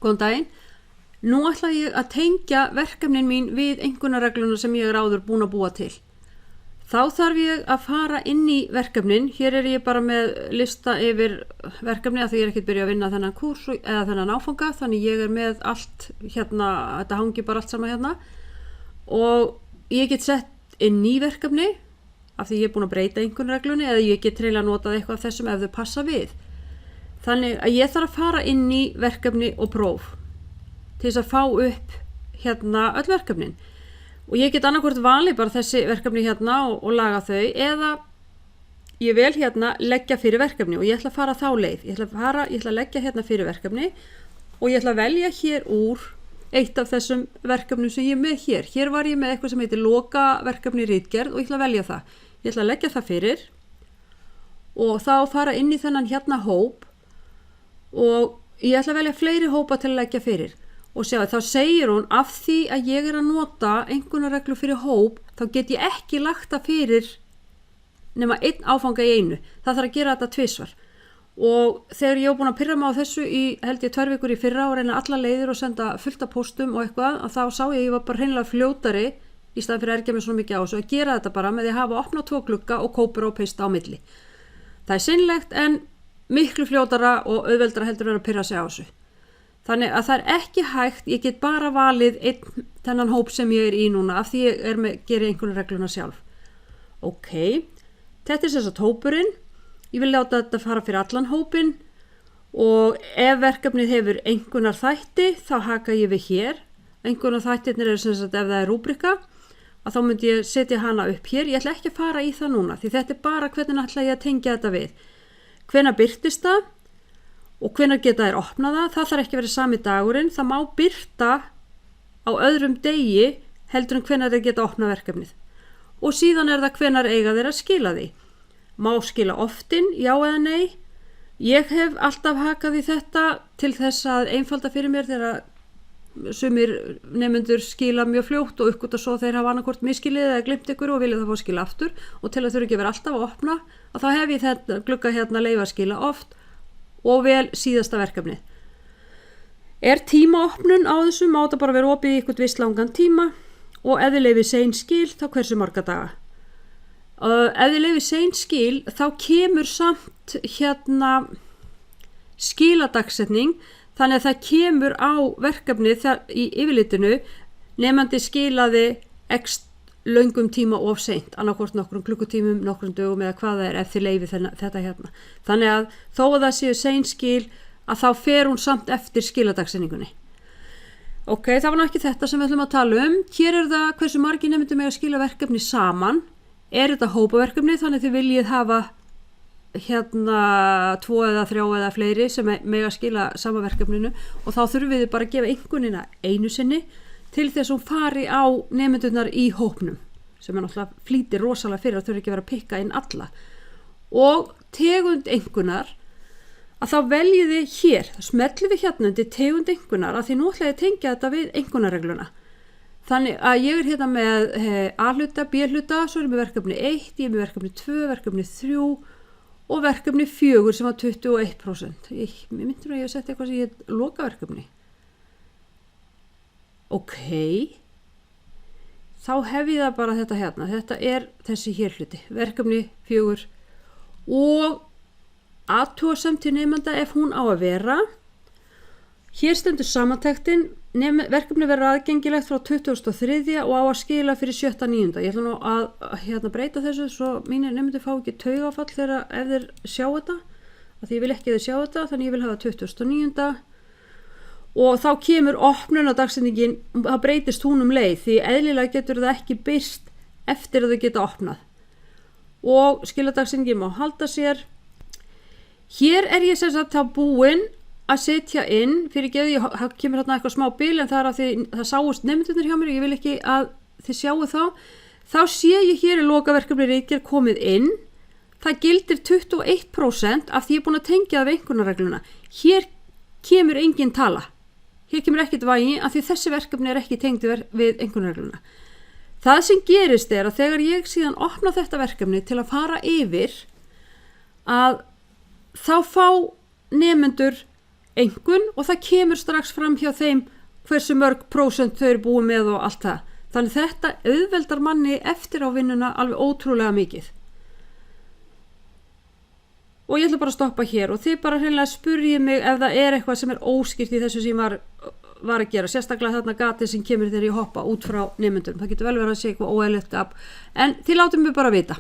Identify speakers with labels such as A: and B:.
A: Góðan daginn. Nú ætla ég að tengja verkefnin mín við einkunnarregluna sem ég áður búin að búa til. Þá þarf ég að fara inn í verkefnin. Hér ég bara með lista yfir verkefni að því ég ekki byrja að vinna þennan kúrs eða þennan áfanga, þannig ég með allt hérna, þetta hangi bara allt saman hérna. Og ég get sett inn ný verkefni af því ég búin að breyta einkunnarreglunni eða ég get reynilega notað eitthvað af þessum ef þau passa við. Þannig að ég þarf að fara inn í verkefni og próf til þess að fá upp hérna öll verkefnin. Og ég get annarkvort valið bara þessi verkefni hérna og laga þau eða ég vel hérna leggja fyrir verkefni og ég ætla að fara þá leið. Ég ætla að leggja hérna fyrir verkefni og ég ætla að velja hér úr eitt af þessum verkefnum sem ég með hér. Hér var ég með eitthvað sem heitir loka verkefni ritgerð og ég ætla að velja það. Ég ætla að leggja það fyrir og þá fara inn í þennan hérna hóp og ég ætla að velja fleiri hópa til að leggja fyrir og sjá þá segir hún af því að ég að nota einkunnarreglu fyrir hóp þá get ég ekki lagt það fyrir nema einn áfanga í einu. Það þarf að gera þetta tvisvar og þegar ég búin að pirra mig á þessu í held ég 2 vikur í fyrra og reyna alla leiðir og senda fullt af póstum og eitthvað að þá sá ég var bara hreinlega fljótari í staðan fyrir að ergja mig svona mikið á þessu að gera þetta bara með því að hafa opnað 2 glugga og kópur og peista á milli. Það seinlegt en miklu fljótara og auðveldara heldur en að pirra sig á þessu. Þannig að það ekki hægt, ég get bara valið þennan hóp sem ég í núna af því ég gerir einkunnarregluna sjálf. Ok, þetta sem sagt hópurinn, ég vil láta þetta fara fyrir allan hópinn og ef verkefnið hefur einkunnar þætti þá haka ég við hér. Einkunnar þættirnir sem sagt ef það rúbrika að þá myndi ég setja hana upp hér. Ég ætla ekki að fara í það núna því þetta bara hvernig ætla ég að tengja þetta við. Hvenær birtist það og hvenær geta þær opnað það. Það þarf ekki að vera sami dagurinn. Það má birta á öðrum degi heldur en hvenær þeir geta opnað verkefnið. Og síðan það hvenær eiga þeir að skila því. Má skila oftinn, já eða nei. Ég hef alltaf hakað í þetta til þess að einfalda fyrir mér þegar sumir nemendur skila mjög fljótt og uppgöta svo þeir hafa annarkvort miskilið eða glimt ykkur og vilja það fá skila aftur og til að þurfa ekki að vera alltaf að opna að þá hef ég þetta glugga hérna leyfa að skila oft og vel síðasta verkefnið. Tímaopnun á þessu má þetta bara vera opið í eitthvað viss langan tíma og ef þið leyfið sein skil þá hversu marga daga. Ef þið leyfið sein skil þá kemur samt hérna skiladagsetning þannig að það kemur á verkefnið í yfirlitinu nemandi skilaði x löngum tíma of seint, annarkvort nokkrum klukkutímum, nokkrum dögum eða hvað það ef þið leyfið þetta hérna. Þannig að þó að það séu sein skil að þá fer hún samt eftir skiladagsetningunni. Ok, það var ekki þetta sem við ætlum að tala um. Hér það hversu margir nemendur mega skila verkefni saman. Þetta hópaverkefni þannig þið viljið hafa hérna 2 eða 3 eða fleiri sem mega skila sama verkefninu og þá þurfum við bara að gefa einkunnina einu sinni til þess að hún fari á nemendurnar í hópnum sem náttúrulega flýtir rosalega fyrir að þurfa ekki að vera að pikka inn alla og tegund einkunnar að þá veljið þið hér, þá smellum við hérna undir tegund einkunnar að því nú ætla ég að tengja þetta við einkunnarregluna. Þannig að ég hérna með A-hluta, B-hluta, svo með verkefni 1, ég með verkefni 2, verkefni 3 og verkefni 4 sem var 21%. Mér myndir að ég hef sett eitthvað sem ég loka verkefni. Ok, þá hef ég það bara þetta hérna. Þetta þessi hér hluti, verkefni 4 og athugasemd til nemanda ef hún á að vera. Hér stendur samantektin, verkefni verður aðgengilegt frá 23. og á að skila fyrir 7.9. Ég ætla nú að breyta þessu svo mínir nemendur fá ekki taugafall þegar ef þeir sjá þetta, af því ég vil ekki þeir sjá þetta, þannig ég vil hafa 29. Og þá kemur opnunardagsetningin, það breytist hún leið, því eðlilega getur það ekki birst eftir að þau geta opnað. Og skiladagsetningin má halda sér. Hér ég sem sagt þá búin að setja inn, fyrir geði, það kemur hérna eitthvað smá bil en það að því það sáust nemendurnir hjá mér, ég vil ekki að þið sjáu þá sé ég hér í lokaverkefni ritgerð komið inn, það gildir 21% af því ég er búin að tengja það við einkunnarregluna. Hér kemur engin tala, hér kemur ekkert vægi af því þessi verkefni ekki tengd við einkunnarregluna. Það sem gerist að þegar ég síðan opna þetta verkefni til að fara yfir að þá fá nemendur einkunn og það kemur strax fram hjá þeim hversu mörg prósent þau eru búið með og allt það. Þannig þetta auðveldar manni eftir á vinnuna alveg ótrúlega mikið. Og ég ætla bara að stoppa hér og þið bara hreinlega spurjið mig ef það er eitthvað sem er óskýrt í þessu sem ég var að gera. Sérstaklega þarna gatið sem kemur þegar ég hoppa út frá nemendum. Það getur vel verið að sé eitthvað óeðlilegt gap, en þið látum mig bara vita.